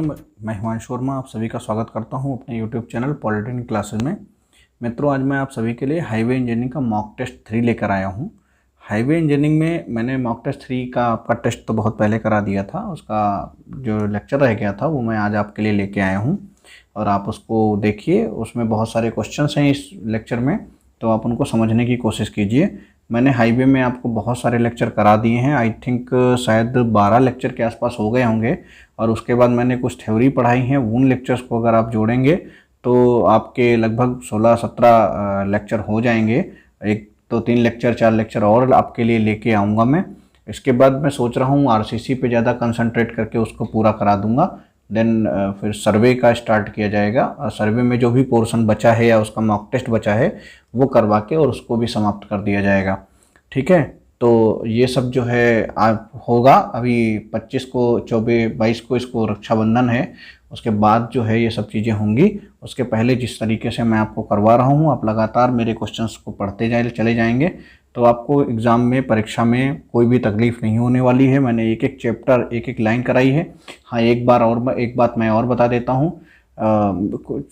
मित्रों, मैं हिमांशु वर्मा आप सभी का स्वागत करता हूं अपने यूट्यूब चैनल पॉलिटेक्निक क्लासेस में। मित्रों, आज मैं आप सभी के लिए हाईवे इंजीनियरिंग का मॉक टेस्ट 3 लेकर आया हूं। हाईवे इंजीनियरिंग में मैंने मॉक टेस्ट 3 का आपका टेस्ट तो बहुत पहले करा दिया था, उसका जो लेक्चर रह गया था वो मैं आज आपके लिए लेके आया हूँ और आप उसको देखिए। उसमें बहुत सारे क्वेश्चन हैं इस लेक्चर में, तो आप उनको समझने की कोशिश कीजिए। मैंने हाईवे में आपको बहुत सारे लेक्चर करा दिए हैं, आई थिंक शायद 12 लेक्चर के आसपास हो गए होंगे। और उसके बाद मैंने कुछ थ्योरी पढ़ाई हैं, उन लेक्चर्स को अगर आप जोड़ेंगे तो आपके लगभग 16-17 लेक्चर हो जाएंगे। एक तो 3 लेक्चर 4 लेक्चर और आपके लिए लेके आऊँगा मैं। इसके बाद मैं सोच रहा हूँ आरसीसी पे ज़्यादा कंसंट्रेट करके उसको पूरा करा दूँगा। देन फिर सर्वे का स्टार्ट किया जाएगा और सर्वे में जो भी पोर्शन बचा है या उसका मॉक टेस्ट बचा है वो करवा के और उसको भी समाप्त कर दिया जाएगा। ठीक है, तो ये सब जो है होगा। अभी 25 को 24-22 को इसको रक्षाबंधन है, उसके बाद जो है ये सब चीज़ें होंगी। उसके पहले जिस तरीके से मैं आपको करवा रहा हूँ, आप लगातार मेरे क्वेश्चंस को पढ़ते चले जाएंगे तो आपको एग्ज़ाम में, परीक्षा में कोई भी तकलीफ़ नहीं होने वाली है। मैंने एक एक चैप्टर, एक एक लाइन कराई है। हाँ, एक बात मैं और बता देता हूँ,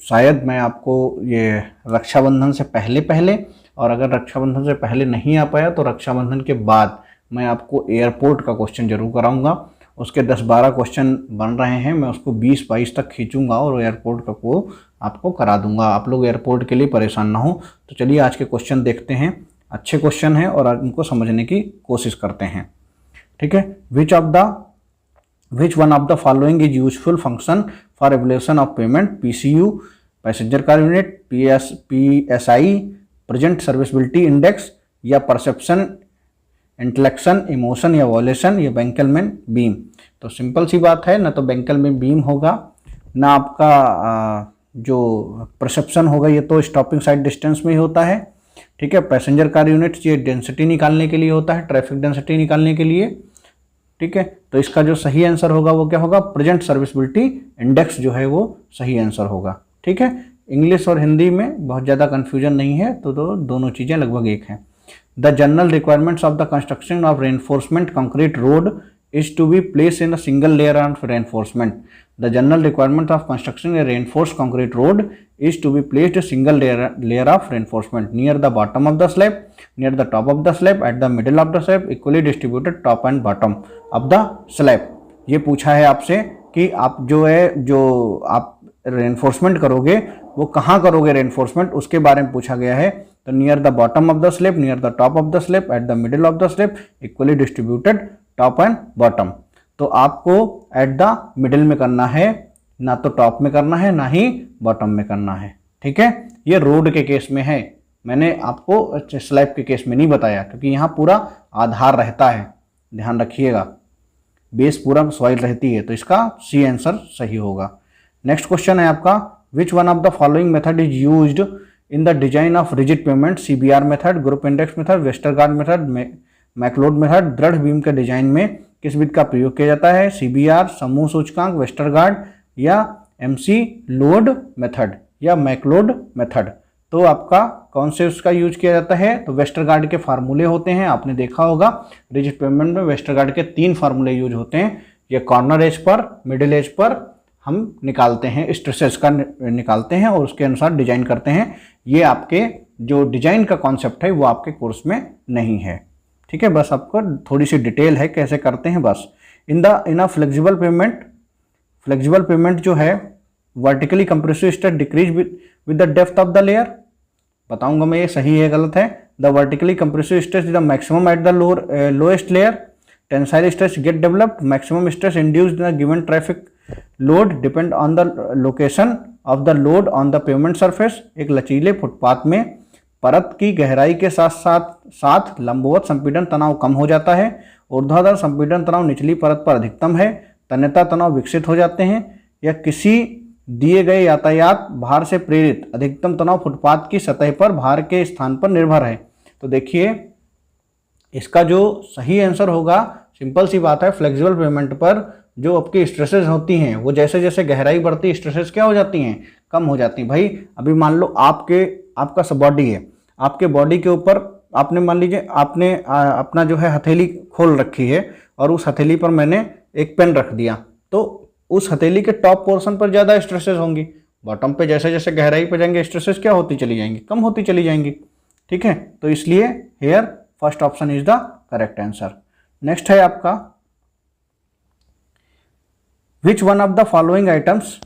शायद मैं आपको ये रक्षाबंधन से पहले और अगर रक्षाबंधन से पहले नहीं आ पाया तो रक्षाबंधन के बाद मैं आपको एयरपोर्ट का क्वेश्चन जरूर कराऊंगा। उसके 10-12 क्वेश्चन बन रहे हैं, मैं उसको 20-22 तक खींचूंगा और एयरपोर्ट का को आपको करा दूंगा। आप लोग एयरपोर्ट के लिए परेशान ना हो। तो चलिए आज के क्वेश्चन देखते हैं। अच्छे क्वेश्चन हैं और उनको समझने की कोशिश करते हैं। ठीक है, विच one of the following is useful function for evolution of payment? PCU, passenger car unit, PSI, present serviceability index, या परसेप्शन, इंटेलेक्शन, इमोशन या वॉल्यूशन, या बेंकलमैन बीम। तो सिंपल सी बात है, ना तो बेंकलमैन बीम होगा, ना आपका जो परसेप्शन होगा, ये तो स्टॉपिंग साइड डिस्टेंस में ही होता है। ठीक है, पैसेंजर कार यूनिट ये डेंसिटी निकालने के लिए होता है, ट्रैफिक डेंसिटी निकालने के लिए। ठीक है, तो इसका जो सही आंसर होगा वो क्या होगा? प्रेजेंट सर्विसबिलिटी इंडेक्स जो है वो सही आंसर होगा। ठीक है, इंग्लिश और हिंदी में बहुत ज़्यादा कन्फ्यूजन नहीं है, तो दोनों चीज़ें लगभग एक हैं। The general requirements of the construction of reinforcement concrete road is to be place in a single layer of reinforcement. The general requirement of construction a reinforce concrete road is to be placed a single layer of reinforcement near the bottom of the slab, near the top of the slab, at the middle of the slab, equally distributed top and bottom of the slab। ये पूछा है आपसे कि आप जो आप reinforcement करोगे वो कहाँ करोगे रेनफोर्समेंट, उसके बारे में पूछा गया है। तो near the bottom of the slab, near the top of the slab, at the middle of the slab, equally distributed top and bottom. तो आपको एट द मिडिल में करना है, ना तो टॉप में करना है ना ही बॉटम में करना है। ठीक है, ये रोड के केस में है, मैंने आपको स्लैब के केस में नहीं बताया क्योंकि यहाँ पूरा आधार रहता है, ध्यान रखिएगा, बेस पूरा सॉइल रहती है। तो इसका सी आंसर सही होगा। नेक्स्ट क्वेश्चन है आपका, which one of the following method is used in the design of rigid pavement? CBR method, group index method, Westergaard method, McLeod method. दृढ़ बीम के डिजाइन में किस विधि का प्रयोग किया जाता है? CBR समूह सूचकांक, वेस्टरगार्ड, या MC लोड मेथड, या मैकलोड मेथड। तो आपका कौन से उसका यूज किया जाता है? तो वेस्टरगार्ड के फार्मूले होते हैं, आपने देखा होगा रिजिड पेमेंट में वेस्टरगार्ड के 3 फार्मूले यूज होते हैं। ये कॉर्नर एज पर, मिडिल एज पर हम निकालते हैं, स्ट्रेसेस का निकालते हैं और उसके अनुसार डिजाइन करते हैं। ये आपके जो डिजाइन का कॉन्सेप्ट है वो आपके कोर्स में नहीं है। ठीक है, बस आपको थोड़ी सी डिटेल है कैसे करते हैं बस। इन अ फ्लेक्सिबल पेमेंट जो है, vertically compressive stress decrease with the depth of the layer. बताऊंगा मैं ये सही है गलत है। The vertically compressive stress is the maximum at the lowest layer. Tensile stress get developed. Maximum stress induced in the given traffic load depend on the location of the load on the pavement surface. एक लचीले footpath में परत की गहराई के साथ लंबवत संपीड़न तनाव कम हो जाता है। ऊर्ध्वाधर संपीड़न तनाव निचली परत पर अधिकतम है। तन्यता तनाव विकसित हो जाते हैं। या किसी दिए गए यातायात भार से प्रेरित अधिकतम तनाव फुटपाथ की सतह पर भार के स्थान पर निर्भर है। तो देखिए इसका जो सही आंसर होगा, सिंपल सी बात है, फ्लेक्सिबल पेमेंट पर जो आपकी स्ट्रेसेस होती हैं वो जैसे जैसे गहराई बढ़ती स्ट्रेसेस क्या हो जाती हैं? कम हो जाती हैं। भाई अभी मान लो आपका सब बॉडी है, आपके बॉडी के ऊपर आपने मान लीजिए आपने अपना जो है हथेली खोल रखी है और उस हथेली पर मैंने एक पेन रख दिया, तो उस हथेली के टॉप पोर्शन पर ज़्यादा स्ट्रेसेस होंगी, बॉटम पे जैसे जैसे गहराई पे जाएंगे स्ट्रेसेस क्या होती चली जाएंगी, कम होती चली जाएंगी। ठीक है, तो इसलिए here first option is the correct answer. Next है आपका, which one of the following items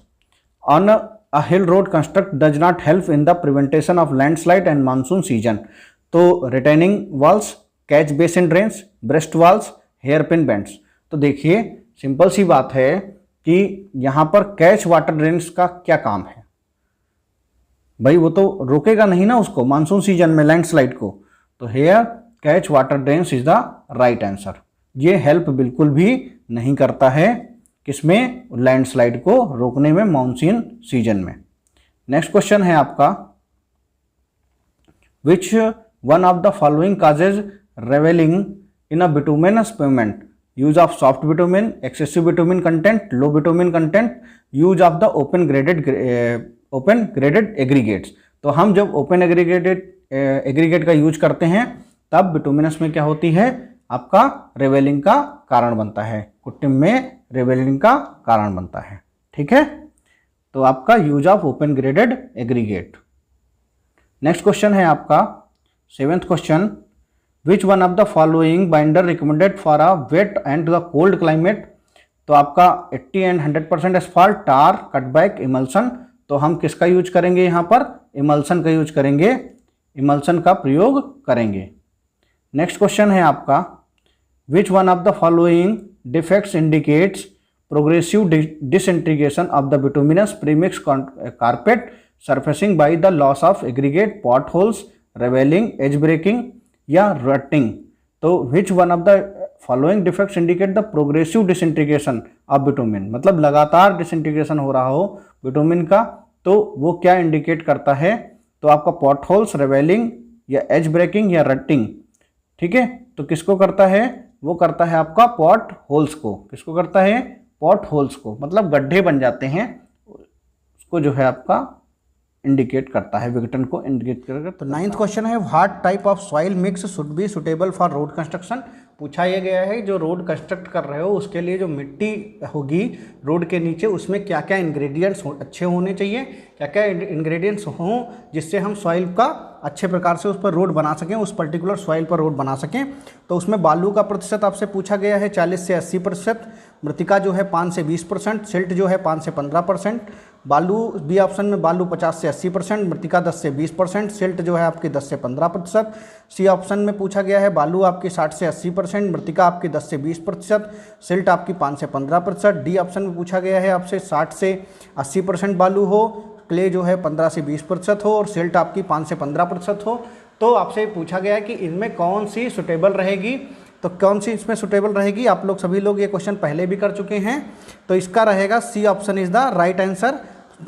on a hill road construct does not help in the preventation of landslide and monsoon season. तो retaining walls, catch basin drains, breast walls, hair pin bends. तो देखिए simple सी बात है कि यहां पर catch water drains का क्या काम है भाई, वो तो रोकेगा नहीं ना उसको मानसून सीजन में लैंडस्लाइड को। तो here catch water drains is the right answer. ये हेल्प बिल्कुल भी नहीं करता है किसमें, लैंडस्लाइड को रोकने में मानसून सीजन में। नेक्स्ट क्वेश्चन है आपका, which one of the following causes ravelling in a bituminous pavement, use of soft bitumen, excessive bitumen content, low bitumen content, use of the open graded aggregates. तो हम जब open aggregate का use करते हैं तब bituminous में क्या होती है, आपका रेवेलिंग का कारण बनता है, कुट्टिम में रेवेलिंग का कारण बनता है। ठीक है, तो आपका use of open graded aggregate. Next question है आपका 7th question, which one of the following binder recommended for a wet and the cold climate. तो आपका 80 and 100% asphalt, tar, cutback, emulsion. तो हम किसका यूज करेंगे, यहाँ पर इमल्सन का यूज करेंगे, इमल्सन का प्रयोग करेंगे। नेक्स्ट क्वेश्चन है आपका, which one of the following defects indicates progressive disintegration of the bituminous premix carpet surfacing by the loss of aggregate, pot holes, ravelling, edge breaking या रटिंग। तो which one of the following defects indicate the progressive disintegration of bitumen, मतलब लगातार disintegration हो रहा हो bitumen का, तो वो क्या इंडिकेट करता है, तो आपका पॉट होल्स, रेवेलिंग या एज ब्रेकिंग या रटिंग। ठीक है, तो किसको करता है, वो करता है आपका पॉट होल्स को। किसको करता है, पॉट होल्स को, मतलब गड्ढे बन जाते हैं, उसको जो है आपका इंडिकेट करता है, विघटन को इंडिकेट करता है। तो 9th क्वेश्चन है, what type of soil mix should be suitable for road construction. पूछा यह गया है जो रोड कंस्ट्रक्ट कर रहे हो उसके लिए जो मिट्टी होगी रोड के नीचे उसमें क्या क्या इंग्रेडिएंट्स अच्छे होने चाहिए, क्या क्या इंग्रेडिएंट्स हों जिससे हम सॉइल का अच्छे प्रकार से उस पर रोड बना सकें, उस पर्टिकुलर सॉइल पर रोड बना सकें। तो उसमें बालू का प्रतिशत आपसे पूछा गया है 40 से 80%, मृतिका जो है 5 से 20%, सिल्ट जो है 5 से 15%, बालू बी ऑप्शन में बालू 50 से 80%, मृतिका 10 से 20%, सिल्ट जो है आपकी 10 से 15%। सी ऑप्शन में पूछा गया है बालू आपकी 60 से 80%, मृतिका आपकी 10 से 20%, सिल्ट आपकी 5 से 15%। डी ऑप्शन में पूछा गया है आपसे 60 से 80% बालू हो, क्ले जो है 15 से 20% हो और सिल्ट आपकी 5 से 15% हो। तो आपसे पूछा गया है कि इनमें कौन सी सुटेबल रहेगी, तो कौन सी इसमें सुटेबल रहेगी। आप लोग सभी लोग ये क्वेश्चन पहले भी कर चुके हैं, तो इसका रहेगा C option is the right answer.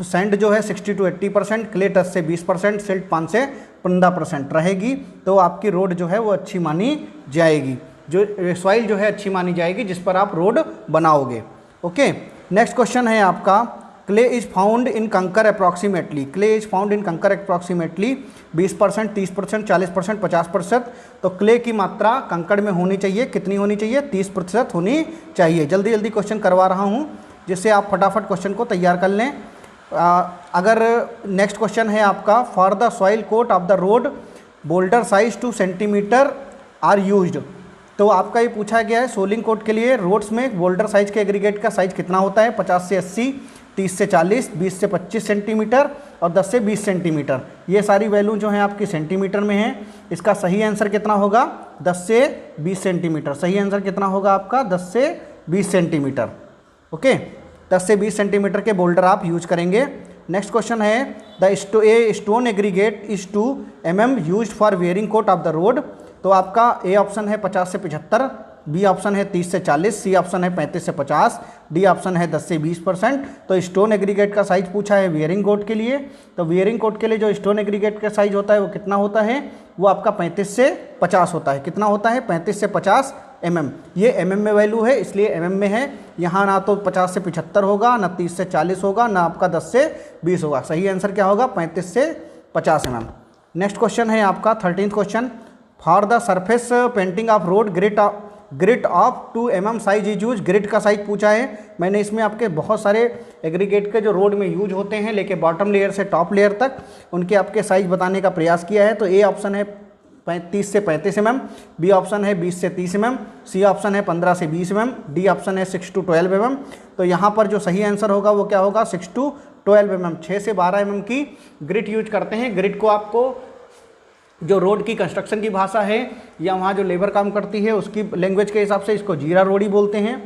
Sand जो है 60 to 80%, क्ले 10 से 20%, सिल्ट 5 से 15% रहेगी। तो आपकी रोड जो है वो अच्छी मानी जाएगी, जो सॉइल जो है अच्छी मानी जाएगी जिस पर आप रोड बनाओगे। ओके, नेक्स्ट क्वेश्चन है आपका, क्ले इज फाउंड इन कंकर approximately. Clay is found in कंकर अप्रॉक्सीमेटली 20%, 30%, 40%, 50%। तो क्ले की मात्रा कंकड़ में होनी चाहिए, कितनी होनी चाहिए, 30% होनी चाहिए। जल्दी जल्दी क्वेश्चन करवा रहा हूँ जिससे आप फटाफट क्वेश्चन को तैयार कर लें। अगर नेक्स्ट क्वेश्चन है आपका, for the soil coat of the road boulder size 2 centimetre are used. तो आपका ये पूछा गया है सोलिंग कोट के लिए रोड्स में बोल्डर साइज के एग्रीगेट का साइज कितना होता है, 50 से 80, 30 से 40, 20 से 25 सेंटीमीटर और 10 से 20 सेंटीमीटर। ये सारी वैल्यू जो हैं आपकी सेंटीमीटर में है। इसका सही आंसर कितना होगा, 10 से 20 सेंटीमीटर। सही आंसर कितना होगा आपका, 10 से 20 सेंटीमीटर। ओके, 10 से 20 सेंटीमीटर के बोल्डर आप यूज करेंगे। नेक्स्ट क्वेश्चन है, the stone aggregate is 2 mm used for wearing coat of the road. तो आपका ए ऑप्शन है 50 से 75, बी ऑप्शन है 30 से 40, सी ऑप्शन है 35 से 50, डी ऑप्शन है 10 से 20%। तो स्टोन एग्रीगेट का साइज पूछा है वेयरिंग कोट के लिए। तो वेयरिंग कोट के लिए जो स्टोन एग्रीगेट का साइज होता है वो कितना होता है, वो आपका 35 से 50 होता है। कितना होता है, 35 से 50 mm। ये mm में वैल्यू है इसलिए mm में है। यहाँ ना तो 50 से 75 होगा, ना 30 से 40 होगा, ना आपका 10 से 20 होगा। सही आंसर क्या होगा, 35 से 50 mm। नेक्स्ट क्वेश्चन है आपका 13th question, for the surface painting of road grit of 2 mm size is use. Grit का साइज पूछा है मैंने। इसमें आपके बहुत सारे एग्रीगेट के जो रोड में यूज होते हैं, लेके बॉटम लेयर से टॉप लेयर तक, उनके आपके साइज बताने का प्रयास किया है। तो ए ऑप्शन है 30 से 35 mm, बी ऑप्शन है 20 से 30 mm, सी ऑप्शन है 15 से 20 mm, डी ऑप्शन है 6 to 12 mm। तो यहाँ पर जो सही आंसर होगा वो क्या होगा, 6 to 12 mm, 6 से 12 mm की ग्रिट यूज करते हैं। ग्रिट को आपको जो रोड की कंस्ट्रक्शन की भाषा है या वहाँ जो लेबर काम करती है उसकी लैंग्वेज के हिसाब से इसको जीरा रोडी बोलते हैं।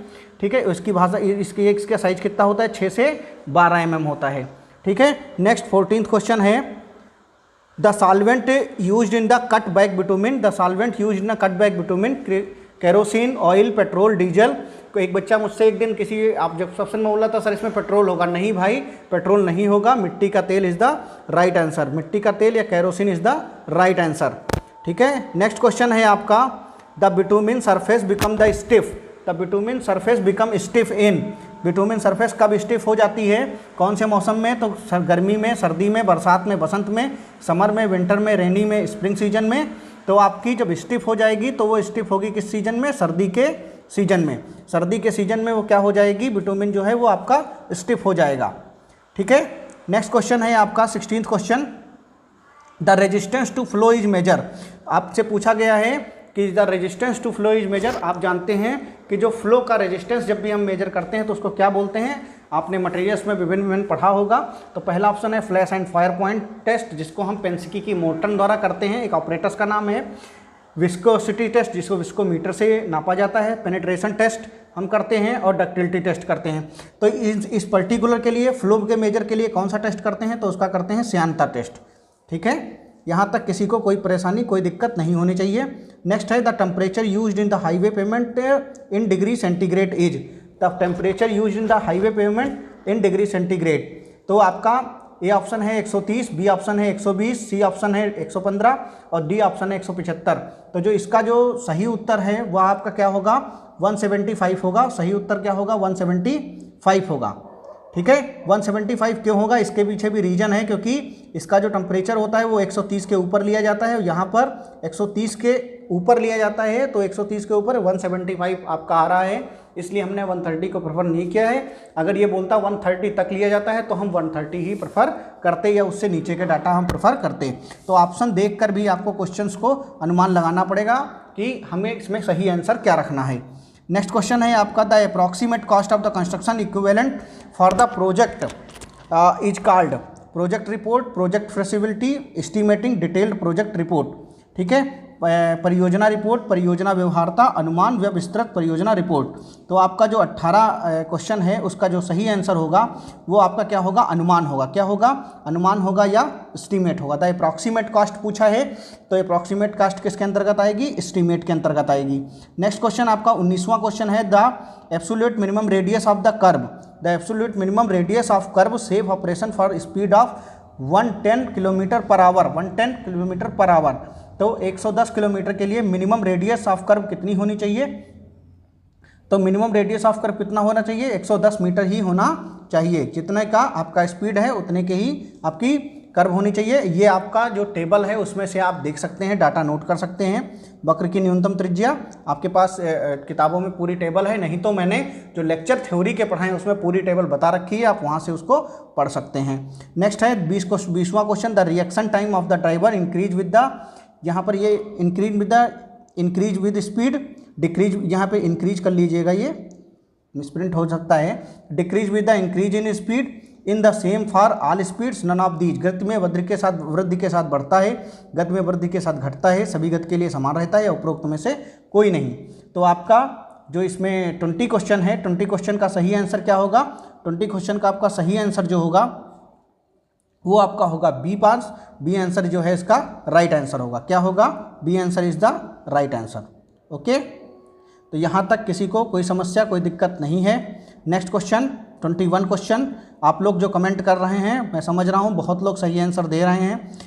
ठीक है, उसकी भाषा इसका साइज कितना होता है, 6 से 12 mm होता है। ठीक है, नेक्स्ट 14th क्वेश्चन है, the solvent used in the cut back bitumen. The solvent used in the cut back bitumen kerosene, oil, petrol, diesel. एक बच्चा मुझसे एक दिन किसी आप जब ऑप्शन में बोला था सर इसमें पेट्रोल होगा, नहीं भाई पेट्रोल नहीं होगा, मिट्टी का तेल इज द राइट आंसर। मिट्टी का तेल या kerosene is the right answer. ठीक है, नेक्स्ट क्वेश्चन है आपका, the bitumen surface become the stiff. The bitumen surface become stiff in. Bitumen surface कब स्टिफ हो जाती है, कौन से मौसम में, तो गर्मी में, सर्दी में, बरसात में, बसंत में, समर में, विंटर में, रेनी में, स्प्रिंग सीजन में। तो आपकी जब स्टिफ हो जाएगी तो वो स्टिफ होगी किस सीजन में, सर्दी के सीजन में। सर्दी के सीजन में वो क्या हो जाएगी, बिटुमिन जो है वो आपका स्टिफ हो जाएगा। ठीक है, नेक्स्ट क्वेश्चन है आपका 16th question, the resistance to flow is measure. आपसे पूछा गया है कि the resistance to flow is measure. आप जानते हैं कि जो फ्लो का रेजिस्टेंस जब भी हम मेजर करते हैं तो उसको क्या बोलते हैं, आपने मटेरियल्स में विभिन्न पढ़ा होगा। तो पहला ऑप्शन है flash and fire point test, जिसको हम पेंसिकी की मोर्टन द्वारा करते हैं, एक ऑपरेटर्स का नाम है। विस्कोसिटी टेस्ट, जिसको विस्कोमीटर से नापा जाता है। पेनिट्रेशन टेस्ट हम करते हैं और डक्टिलिटी टेस्ट करते हैं। तो इस पर्टिकुलर के लिए फ्लो के मेजर के लिए कौन सा टेस्ट करते हैं, तो उसका करते हैं श्यानता टेस्ट। ठीक है, यहाँ तक किसी को कोई परेशानी कोई दिक्कत नहीं होनी चाहिए। नेक्स्ट है the temperature used in the highway payment in degree centigrade is. The temperature used in the highway payment in degree centigrade. तो आपका ए ऑप्शन है 130, बी ऑप्शन है 120, सी ऑप्शन है 115 और डी ऑप्शन है 175। तो जो इसका जो सही उत्तर है वह आपका क्या होगा, 175 होगा। सही उत्तर क्या होगा, 175 होगा। ठीक है, 175 क्यों होगा, इसके पीछे भी रीजन है, क्योंकि इसका जो टेम्परेचर होता है वो 130 के ऊपर लिया जाता है। यहाँ पर 130 के ऊपर लिया जाता है, तो 130 के ऊपर 175 आपका आ रहा है, इसलिए हमने 130 को प्रेफर नहीं किया है। अगर ये बोलता 130 तक लिया जाता है तो हम 130 ही प्रेफर करते, या उससे नीचे के डाटा हम प्रेफर करते। तो ऑप्शन देखकर भी आपको क्वेश्चंस को अनुमान लगाना पड़ेगा कि हमें इसमें सही आंसर क्या रखना है। नेक्स्ट क्वेश्चन है आपका, the approximate cost of the construction equivalent for the project is called. Project report, project feasibility, estimating, detailed project report. ठीक है, परियोजना रिपोर्ट, परियोजना व्यवहार्यता, अनुमान व विस्तृत परियोजना रिपोर्ट। तो आपका जो 18 क्वेश्चन है उसका जो सही आंसर होगा वो आपका क्या होगा, अनुमान होगा। क्या होगा, अनुमान होगा या एस्टीमेट होगा। द अप्रॉक्सीमेट कॉस्ट पूछा है तो अप्रॉक्सीमेट कॉस्ट किसके अंतर्गत आएगी, एस्टीमेट के अंतर्गत आएगी। नेक्स्ट क्वेश्चन आपका 19वां क्वेश्चन है, the absolute minimum radius of the curve. The absolute minimum radius of curve safe operation for speed of 110 kilometre per hour. 110 kilometre per hour. तो 110 किलोमीटर के लिए मिनिमम रेडियस ऑफ कर्व कितनी होनी चाहिए, तो minimum radius of curve कितना होना चाहिए, 110 मीटर ही होना चाहिए। जितने का आपका स्पीड है उतने के ही आपकी कर्व होनी चाहिए। ये आपका जो टेबल है उसमें से आप देख सकते हैं, डाटा नोट कर सकते हैं। वक्र की न्यूनतम त्रिज्या आपके पास किताबों में पूरी टेबल है, नहीं तो मैंने जो लेक्चर थ्योरी के पढ़ाए उसमें पूरी टेबल बता रखी है, आप वहाँ से उसको पढ़ सकते हैं। नेक्स्ट है 20वां question, the reaction time of the driver increase with the, यहाँ पर ये इंक्रीज विद स्पीड, डिक्रीज, यहाँ पे इंक्रीज कर लीजिएगा, ये मिसप्रिंट हो सकता है। Decrease with the increase in speed in the same for all speeds none of these. गति में वृद्धि के साथ बढ़ता है, गति में वृद्धि के साथ घटता है, सभी गति के लिए समान रहता है, उपरोक्त में से कोई नहीं। तो आपका जो इसमें 20 क्वेश्चन है, 20 क्वेश्चन का सही आंसर क्या होगा, 20 क्वेश्चन का आपका सही आंसर जो होगा वो आपका होगा बी पास। बी आंसर जो है इसका राइट आंसर होगा। क्या होगा, B answer is the right answer. Okay, तो यहाँ तक किसी को कोई समस्या कोई दिक्कत नहीं है। नेक्स्ट क्वेश्चन 21 क्वेश्चन, आप लोग जो कमेंट कर रहे हैं मैं समझ रहा हूँ बहुत लोग सही आंसर दे रहे हैं।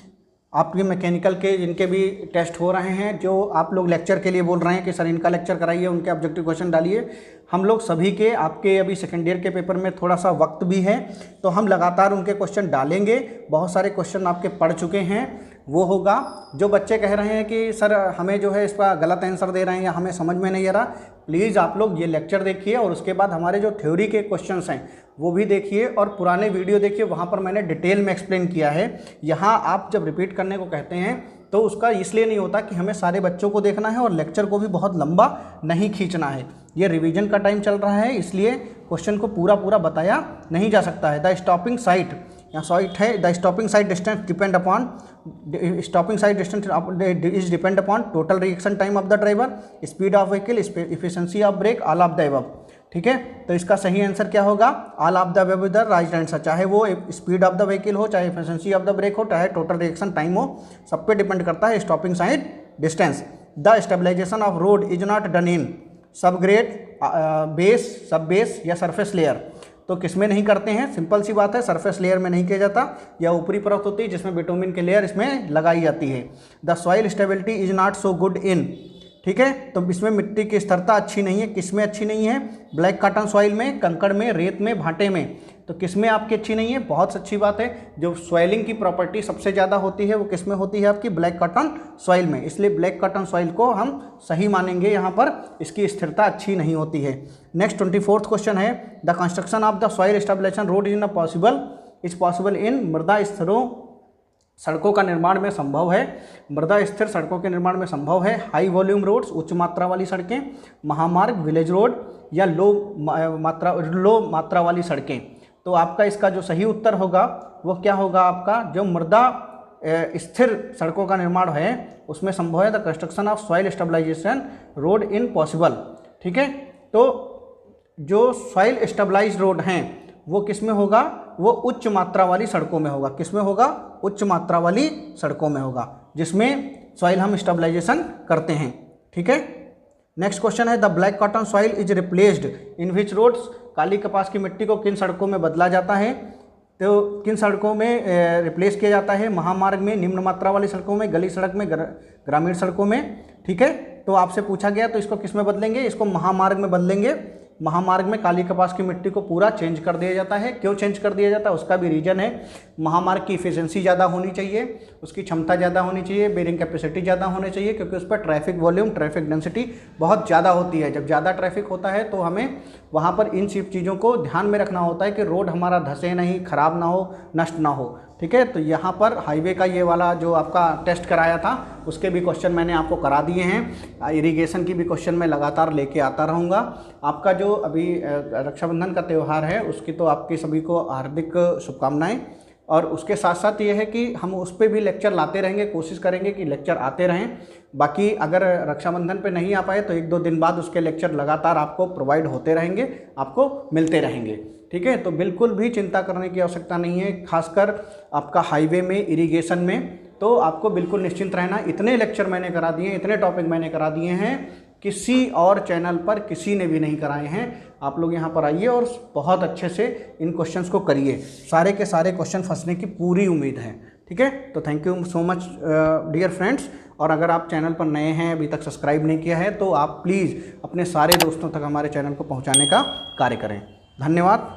आपके मैकेनिकल के जिनके भी टेस्ट हो रहे हैं, जो आप लोग लेक्चर के लिए बोल रहे हैं कि सर इनका लेक्चर कराइए, उनके ऑब्जेक्टिव क्वेश्चन डालिए, हम लोग सभी के आपके अभी सेकेंड ईयर के पेपर में थोड़ा सा वक्त भी है, तो हम लगातार उनके क्वेश्चन डालेंगे। बहुत सारे क्वेश्चन आपके पढ़ चुके हैं, वो होगा। जो बच्चे कह रहे हैं कि सर हमें जो है इसका गलत आंसर दे रहे हैं या हमें समझ में नहीं आ रहा, प्लीज़ आप लोग ये लेक्चर देखिए और उसके बाद हमारे जो थ्योरी के क्वेश्चंस हैं वो भी देखिए और पुराने वीडियो देखिए, वहाँ पर मैंने डिटेल में एक्सप्लेन किया है। यहाँ आप जब रिपीट करने को कहते हैं तो उसका इसलिए नहीं होता कि हमें सारे बच्चों को देखना है और लेक्चर को भी बहुत लंबा नहीं खींचना है। ये रिवीजन का टाइम चल रहा है, इसलिए क्वेश्चन को पूरा बताया नहीं जा सकता है। द स्टॉपिंग साइट, यहाँ साइट है, the stopping sight distance depend upon, stopping sight distance is depend upon total reaction time of the driver, speed of vehicle, efficiency of brake, all of the above. ठीक है, तो इसका सही answer क्या होगा? All of the above is the right answer. चाहे वो speed of the vehicle हो, चाहे एफिशिएंसी ऑफ द ब्रेक हो, चाहे टोटल रिएक्शन टाइम हो, सब पे डिपेंड करता है stopping sight distance. The stabilisation of road is not done in sub grade, base, sub base या सरफेस लेयर। तो किसमें नहीं करते हैं? सिंपल सी बात है, सरफेस लेयर में नहीं किया जाता, या ऊपरी परत होती है जिसमें बिटुमिन की लेयर इसमें लगाई जाती है। The soil stability is not so good in, ठीक है, तो इसमें मिट्टी की स्थिरता अच्छी नहीं है। किसमें अच्छी नहीं है? ब्लैक कॉटन सॉइल में, कंकड़ में, रेत में, भाटे में। तो किसमें आपकी अच्छी नहीं है? बहुत अच्छी बात है, जो सॉइलिंग की प्रॉपर्टी सबसे ज़्यादा होती है वो किसमें होती है? आपकी ब्लैक कॉटन सॉइल में। इसलिए ब्लैक कॉटन सॉइल को हम सही मानेंगे, यहाँ पर इसकी स्थिरता अच्छी नहीं होती है। नेक्स्ट 24th क्वेश्चन है, the construction of the soil stabilisation road is possible in मृदा स्थिरों, सड़कों का निर्माण में संभव है। मृदा स्थिर सड़कों के निर्माण में संभव है। हाई वॉल्यूम रोड्स, उच्च मात्रा वाली सड़कें, महामार्ग, विलेज रोड, या लो मात्रा वाली सड़कें। तो आपका इसका जो सही उत्तर होगा वो क्या होगा? आपका जो मृदा स्थिर सड़कों का निर्माण है उसमें संभव है the construction of soil stabilisation road in possible. ठीक है, तो जो सॉइल स्टेबलाइज रोड हैं वो किस में होगा? वो उच्च मात्रा वाली सड़कों में होगा। किस में होगा? उच्च मात्रा वाली सड़कों में होगा, जिसमें सॉइल हम स्टेबलाइजेशन करते हैं। ठीक है, नेक्स्ट क्वेश्चन है, the black cotton soil is replaced in which roads, काली कपास की मिट्टी को किन सड़कों में बदला जाता है? तो किन सड़कों में रिप्लेस किया जाता है? महामार्ग में, निम्न मात्रा वाली सड़कों में, गली सड़क में, ग्रामीण सड़कों में। ठीक है, तो आपसे पूछा गया तो इसको किस में बदलेंगे? इसको महामार्ग में बदलेंगे। महामार्ग में काली कपास की मिट्टी को पूरा चेंज कर दिया जाता है। क्यों चेंज कर दिया जाता है? उसका भी रीजन है। महामार्ग की इफिशिएंसी ज़्यादा होनी चाहिए, उसकी क्षमता ज़्यादा होनी चाहिए, बेरिंग कैपेसिटी ज़्यादा होनी चाहिए, क्योंकि उस पर ट्रैफिक वॉल्यूम, ट्रैफिक डेंसिटी बहुत ज़्यादा होती है। जब ज़्यादा ट्रैफिक होता है तो हमें वहाँ पर इन सब चीज़ों को ध्यान में रखना होता है कि रोड हमारा धंसे नहीं, खराब ना हो, नष्ट ना हो। ठीक है, तो यहाँ पर हाईवे का ये वाला जो आपका टेस्ट कराया था उसके भी क्वेश्चन मैंने आपको करा दिए हैं। इरिगेशन की भी क्वेश्चन मैं लगातार लेके आता रहूँगा। आपका जो अभी रक्षाबंधन का त्यौहार है उसकी तो आपके सभी को हार्दिक शुभकामनाएं, और उसके साथ साथ ये है कि हम उस पर भी लेक्चर लाते रहेंगे, कोशिश करेंगे कि लेक्चर आते रहें। बाकी अगर रक्षाबंधन पे नहीं आ पाए तो 1-2 दिन बाद उसके लेक्चर लगातार आपको प्रोवाइड होते रहेंगे, आपको मिलते रहेंगे। ठीक है, तो बिल्कुल भी चिंता करने की आवश्यकता नहीं है, खासकर आपका हाईवे में, इरिगेशन में, तो आपको बिल्कुल निश्चिंत रहना। इतने लेक्चर मैंने करा दिए, इतने टॉपिक मैंने करा दिए हैं, किसी और चैनल पर किसी ने भी नहीं कराए हैं। आप लोग यहाँ पर आइए और बहुत अच्छे से इन क्वेश्चंस को करिए। सारे के सारे क्वेश्चन फंसने की पूरी उम्मीद है। ठीक है, तो thank you so much dear friends. और अगर आप चैनल पर नए हैं, अभी तक सब्सक्राइब नहीं किया है, तो आप प्लीज़ अपने सारे दोस्तों तक हमारे चैनल को पहुँचाने का कार्य करें। धन्यवाद।